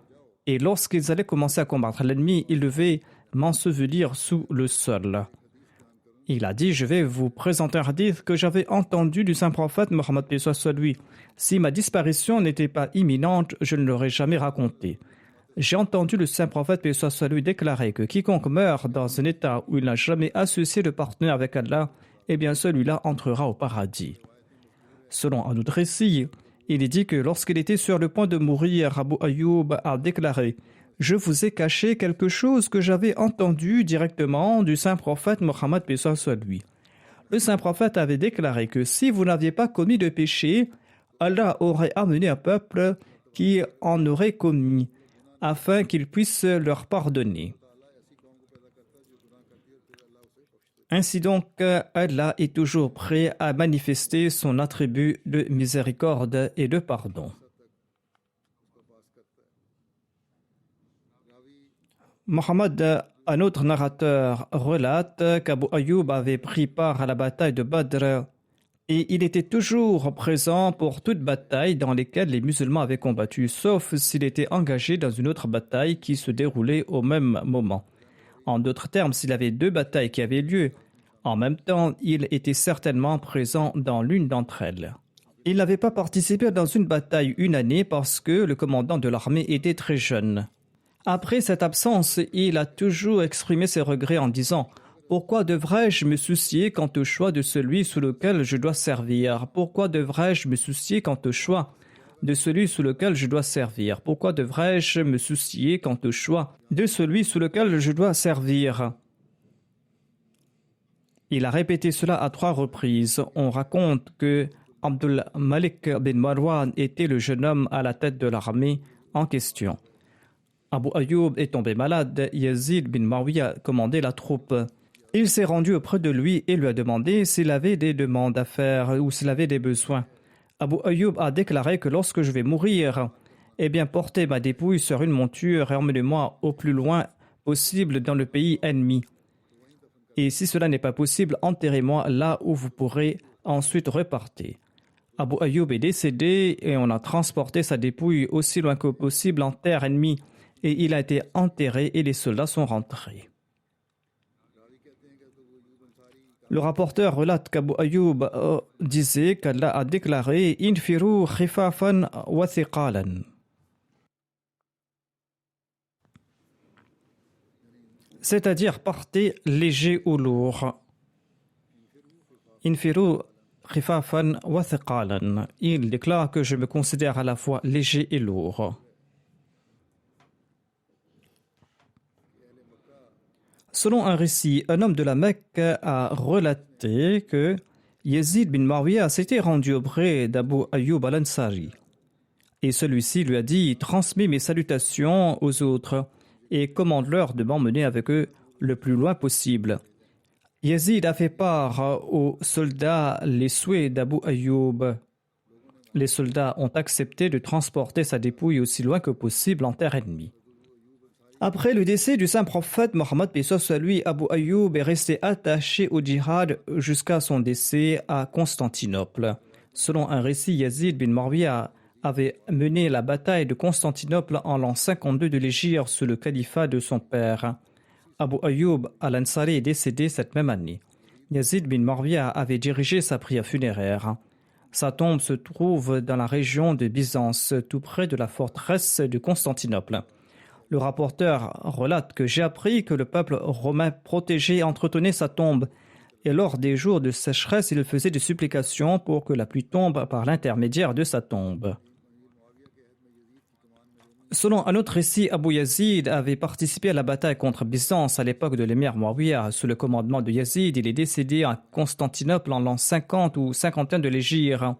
Et lorsqu'ils allaient commencer à combattre l'ennemi, ils devaient m'ensevelir sous le sol. » Il a dit, je vais vous présenter un hadith que j'avais entendu du saint prophète Mohammed paix soit lui. Si ma disparition n'était pas imminente, je ne l'aurais jamais raconté. J'ai entendu le saint prophète paix soit lui déclarer que quiconque meurt dans un état où il n'a jamais associé de partenaire avec Allah, eh bien celui-là entrera au paradis. Selon un autre récit, il est dit que lorsqu'il était sur le point de mourir, Abu Ayyub a déclaré « Je vous ai caché quelque chose que j'avais entendu directement du saint prophète Mohammed paix soit lui. » Le saint prophète avait déclaré que si vous n'aviez pas commis de péché, Allah aurait amené un peuple qui en aurait commis, afin qu'il puisse leur pardonner. Ainsi donc, Allah est toujours prêt à manifester son attribut de miséricorde et de pardon. Mohammed, un autre narrateur, relate qu'Abu Ayyub avait pris part à la bataille de Badr et il était toujours présent pour toute bataille dans lesquelles les musulmans avaient combattu, sauf s'il était engagé dans une autre bataille qui se déroulait au même moment. En d'autres termes, s'il avait deux batailles qui avaient lieu en même temps, il était certainement présent dans l'une d'entre elles. Il n'avait pas participé dans une bataille une année parce que le commandant de l'armée était très jeune. Après cette absence, il a toujours exprimé ses regrets en disant « Pourquoi devrais-je me soucier quant au choix de celui sous lequel je dois servir? Pourquoi devrais-je me soucier quant au choix de celui sous lequel je dois servir? Pourquoi devrais-je me soucier quant au choix de celui sous lequel je dois servir ?» Il a répété cela à 3 reprises. On raconte que Abdul Malik bin Marwan était le jeune homme à la tête de l'armée en question. Abu Ayyub est tombé malade. Yazid bin Muawiyah commandait la troupe. Il s'est rendu auprès de lui et lui a demandé s'il avait des demandes à faire ou s'il avait des besoins. Abu Ayyub a déclaré que lorsque je vais mourir, eh bien portez ma dépouille sur une monture et emmenez-moi au plus loin possible dans le pays ennemi. Et si cela n'est pas possible, enterrez-moi là où vous pourrez ensuite repartir. Abu Ayyub est décédé et on a transporté sa dépouille aussi loin que possible en terre ennemie et il a été enterré et les soldats sont rentrés. Le rapporteur relate qu'Abu Ayyub disait qu'Allah a déclaré « Infiru khifafan wa thiqalan » c'est-à-dire partez léger ou lourd. Infiru khifafan wa thiqalan. Il déclare que je me considère à la fois léger et lourd. Selon un récit, un homme de la Mecque a relaté que Yazid bin Marwiya s'était rendu auprès d'Abu Ayyub al-Ansari. Et celui-ci lui a dit « Transmets mes salutations aux autres et commande-leur de m'emmener avec eux le plus loin possible. » Yazid a fait part aux soldats les souhaits d'Abu Ayyub. Les soldats ont accepté de transporter sa dépouille aussi loin que possible en terre ennemie. Après le décès du saint prophète Mohammed, paix soit lui, Abu Ayyub est resté attaché au djihad jusqu'à son décès à Constantinople. Selon un récit, Yazid bin Marwiya avait mené la bataille de Constantinople en l'an 52 de l'Hégire sous le califat de son père. Abu Ayyub al-Ansari est décédé cette même année. Yazid bin Marwiya avait dirigé sa prière funéraire. Sa tombe se trouve dans la région de Byzance, tout près de la forteresse de Constantinople. Le rapporteur relate que j'ai appris que le peuple romain protégeait et entretenait sa tombe, et lors des jours de sécheresse, il faisait des supplications pour que la pluie tombe par l'intermédiaire de sa tombe. Selon un autre récit, Abu Yazid avait participé à la bataille contre Byzance à l'époque de l'émir Muawiyah. Sous le commandement de Yazid, il est décédé à Constantinople en l'an 50 ou 51 de l'Hégire.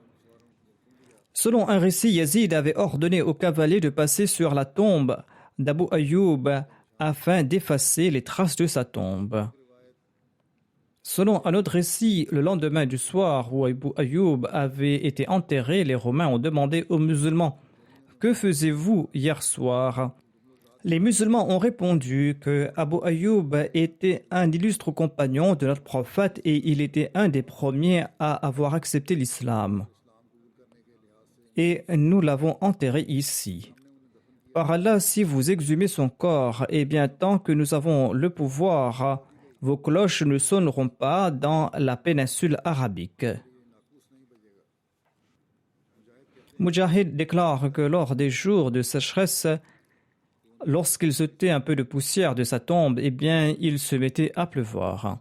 Selon un récit, Yazid avait ordonné aux cavaliers de passer sur la tombe d'Abu Ayyub afin d'effacer les traces de sa tombe. Selon un autre récit, le lendemain du soir où Abu Ayyub avait été enterré, les Romains ont demandé aux musulmans « Que faisiez-vous hier soir ?» Les musulmans ont répondu que Abu Ayyub était un illustre compagnon de notre prophète et il était un des premiers à avoir accepté l'islam. Et nous l'avons enterré ici. Par Allah, si vous exhumez son corps, eh bien, tant que nous avons le pouvoir, vos cloches ne sonneront pas dans la péninsule arabique. Mujahid déclare que lors des jours de sécheresse, lorsqu'il jetait un peu de poussière de sa tombe, eh bien, il se mettait à pleuvoir.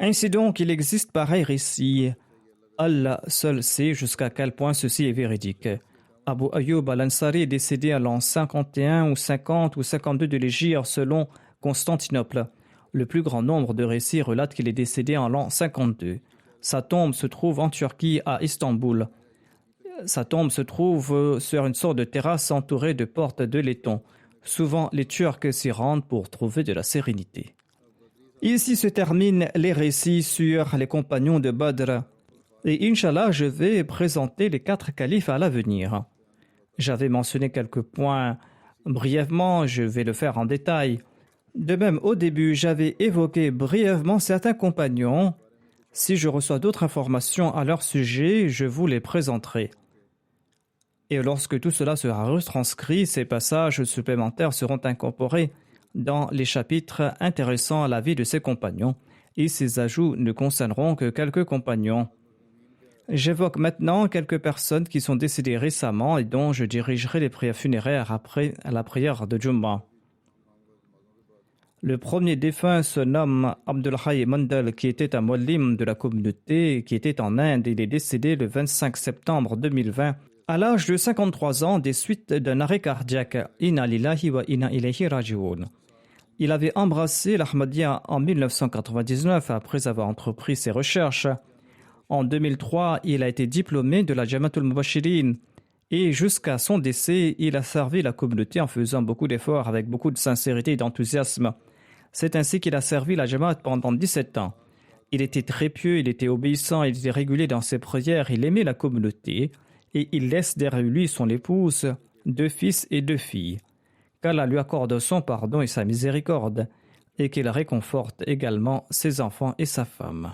Ainsi donc, il existe pareil récit. Allah seul sait jusqu'à quel point ceci est véridique. Abu Ayyub al-Ansari est décédé à l'an 51 ou 50 ou 52 de l'Hégire selon Constantinople. Le plus grand nombre de récits relatent qu'il est décédé en l'an 52. Sa tombe se trouve en Turquie, à Istanbul. Sa tombe se trouve sur une sorte de terrasse entourée de portes de laiton. Souvent, les Turcs s'y rendent pour trouver de la sérénité. Ici se terminent les récits sur les compagnons de Badr. Et Inch'Allah, je vais présenter les 4 califes à l'avenir. J'avais mentionné quelques points brièvement, je vais le faire en détail. De même, au début, j'avais évoqué brièvement certains compagnons. Si je reçois d'autres informations à leur sujet, je vous les présenterai. Et lorsque tout cela sera retranscrit, ces passages supplémentaires seront incorporés dans les chapitres intéressants à la vie de ces compagnons, et ces ajouts ne concerneront que quelques compagnons. J'évoque maintenant quelques personnes qui sont décédées récemment et dont je dirigerai les prières funéraires après la prière de Jum'ah. Le premier défunt se nomme Abdul Hayy Mandal, qui était un muallim de la communauté qui était en Inde. Il est décédé le 25 septembre 2020 à l'âge de 53 ans des suites d'un arrêt cardiaque. Inna lillahi wa inna ilayhi raji'un. Il avait embrassé l'Ahmadiyya en 1999 après avoir entrepris ses recherches. En 2003, il a été diplômé de la Jamaatul Mubashirin et jusqu'à son décès, il a servi la communauté en faisant beaucoup d'efforts avec beaucoup de sincérité et d'enthousiasme. C'est ainsi qu'il a servi la Jamaat pendant 17 ans. Il était très pieux, il était obéissant, il était régulier dans ses prières, il aimait la communauté et il laisse derrière lui son épouse, 2 fils et 2 filles. Qu'Allah lui accorde son pardon et sa miséricorde, et qu'il réconforte également ses enfants et sa femme.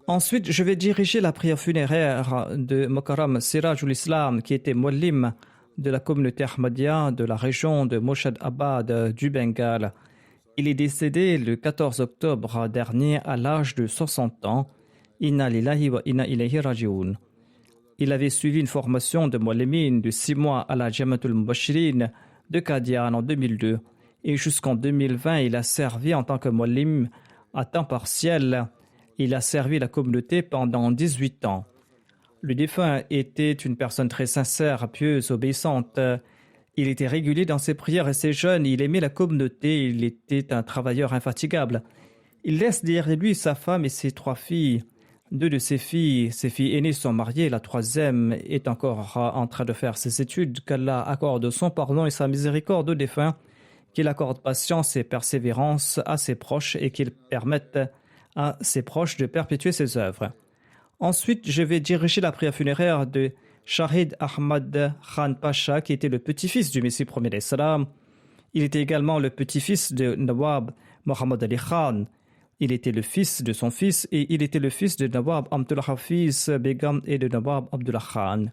Ensuite, je vais diriger la prière funéraire de Mokaram Sirajul Islam, qui était muallim de la communauté Ahmadiyya de la région de Moshadabad du Bengale. Il est décédé le 14 octobre dernier à l'âge de 60 ans. Inna lillahi wa inna ilayhi raji'un. Il avait suivi une formation de muallimin de 6 mois à la Jamatul Mubashirin de Qadian en 2002 et jusqu'en 2020, il a servi en tant que muallim à temps partiel. Il a servi la communauté pendant 18 ans. Le défunt était une personne très sincère, pieuse, obéissante. Il était régulier dans ses prières et ses jeûnes. Il aimait la communauté. Il était un travailleur infatigable. Il laisse derrière lui sa femme et ses 3 filles. 2 de ses filles aînées sont mariées. La 3e est encore en train de faire ses études. Qu'Allah accorde son pardon et sa miséricorde au défunt. Qu'il accorde patience et persévérance à ses proches et qu'il permette à ses proches de perpétuer ses œuvres. Ensuite, je vais diriger la prière funéraire de Shahid Ahmad Khan Pasha, qui était le petit-fils du Messie premier salam. Il était également le petit-fils de Nawab Mohammad Ali Khan. Il était le fils de son fils et il était le fils de Nawab Abdullah Hafiz Begum et de Nawab Abdullah Khan.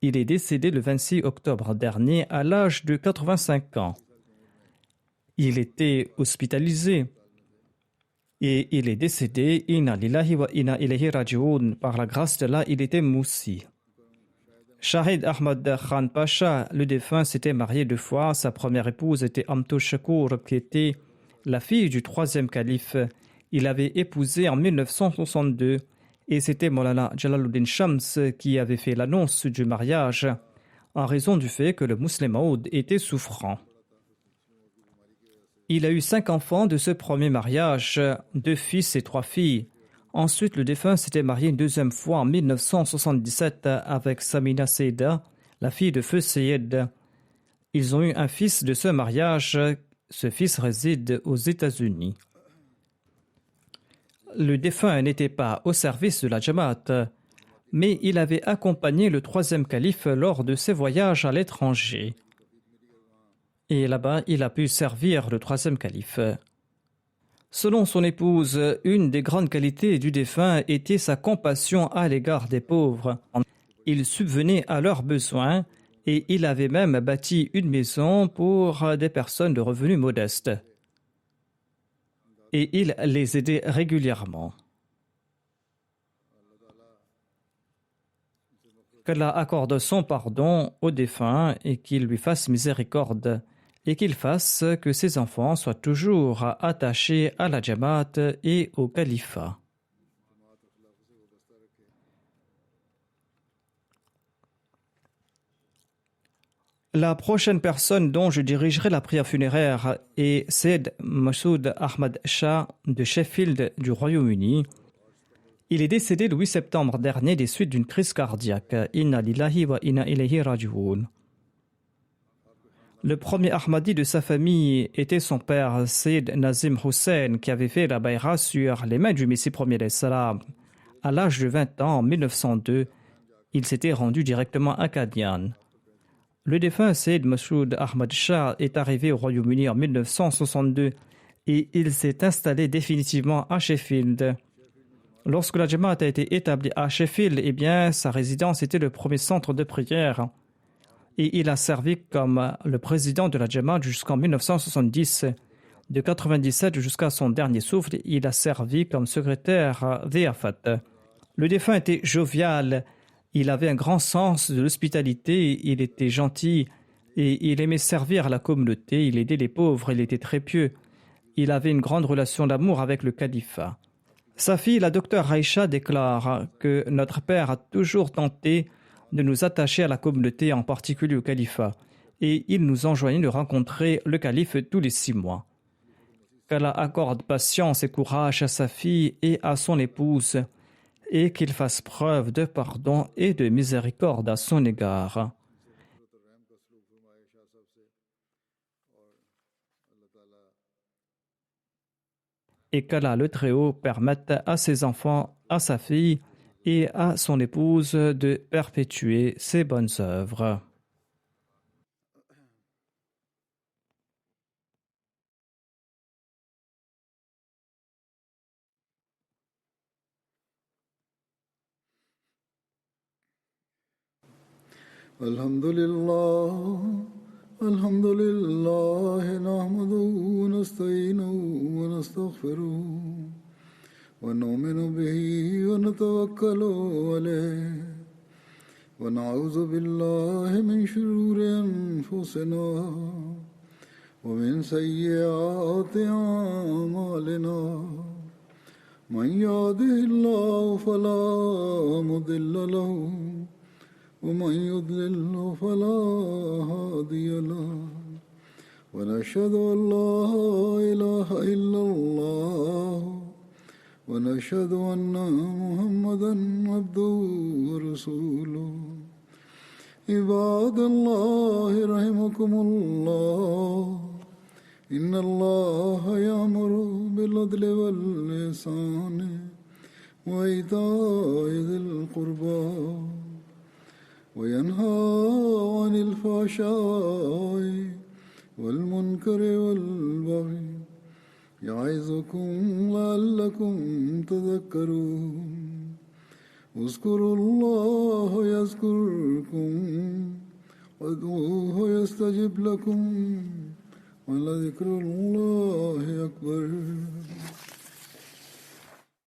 Il est décédé le 26 octobre dernier à l'âge de 85 ans. Il était hospitalisé et il est décédé. Inna lillahi wa inna ilayhi raji'un. Par la grâce d'Allah, il était moussi. Shahid Ahmad Khan Pasha, le défunt, s'était marié 2 fois. Sa première épouse était Amtou Shakur, qui était la fille du 3e calife. Il avait épousé en 1962 et c'était Maulana Jalaluddin Shams qui avait fait l'annonce du mariage en raison du fait que le Muslim Maud était souffrant. Il a eu 5 enfants de ce premier mariage, 2 fils et 3 filles. Ensuite, le défunt s'était marié une 2e fois en 1977 avec Samina Seida, la fille de Feu Seyed. Ils ont eu un fils de ce mariage. Ce fils réside aux États-Unis. Le défunt n'était pas au service de la Jamaat, mais il avait accompagné le 3e calife lors de ses voyages à l'étranger. Et là-bas, il a pu servir le 3e calife. Selon son épouse, une des grandes qualités du défunt était sa compassion à l'égard des pauvres. Il subvenait à leurs besoins et il avait même bâti une maison pour des personnes de revenus modestes. Et il les aidait régulièrement. Qu'Allah accorde son pardon au défunt et qu'il lui fasse miséricorde et qu'il fasse que ses enfants soient toujours attachés à la Jamaat et au califat. La prochaine personne dont je dirigerai la prière funéraire est Said Massoud Ahmad Shah de Sheffield du Royaume-Uni. Il est décédé le 8 septembre dernier des suites d'une crise cardiaque. Inna lillahi wa inna ilayhi raji'un. Le premier Ahmadi de sa famille était son père Sayyid Nazim Hussain qui avait fait la bayra sur les mains du Messie premier salam. À l'âge de 20 ans, en 1902, il s'était rendu directement à Qadian. Le défunt Sayyid Massoud Ahmad Shah est arrivé au Royaume-Uni en 1962 et il s'est installé définitivement à Sheffield. Lorsque la Jamaat a été établie à Sheffield, sa résidence était le premier centre de prière. Et il a servi comme le président de la Jamaat jusqu'en 1970. De 1997 jusqu'à son dernier souffle, il a servi comme secrétaire d'Eafat. Le défunt était jovial, il avait un grand sens de l'hospitalité, il était gentil et il aimait servir la communauté, il aidait les pauvres, il était très pieux. Il avait une grande relation d'amour avec le califat. Sa fille, la docteure Aïcha, déclare que notre père a toujours tenté de nous attacher à la communauté, en particulier au califat, et il nous enjoignait de rencontrer le calife tous les 6 mois. Qu'Allah accorde patience et courage à sa fille et à son épouse, et qu'il fasse preuve de pardon et de miséricorde à son égard. Et qu'Allah le Très-Haut permette à ses enfants, à sa fille et à son épouse de perpétuer ses bonnes œuvres. الحمد لله نحمده ونستعينه ونستغفره ونؤمن به ونتوكل عليه ونعوذ بالله من شرور أنفسنا ومن سيئات أعمالنا من يهده الله فلا مضل له ومن يضلل فلا هادي له ونشهد أن لا إله إلا الله ونشهد أن محمدا عبده ورسوله عباد الله رحمكم الله إن الله يأمر بالعدل والإحسان وإيتاء ذي القربى وينهى عن الفحشاء والمنكر والبغي يعظكم لعلكم تذكرون اذكروا الله يذكركم وادعوه يستجب لكم ولذكر الله أكبر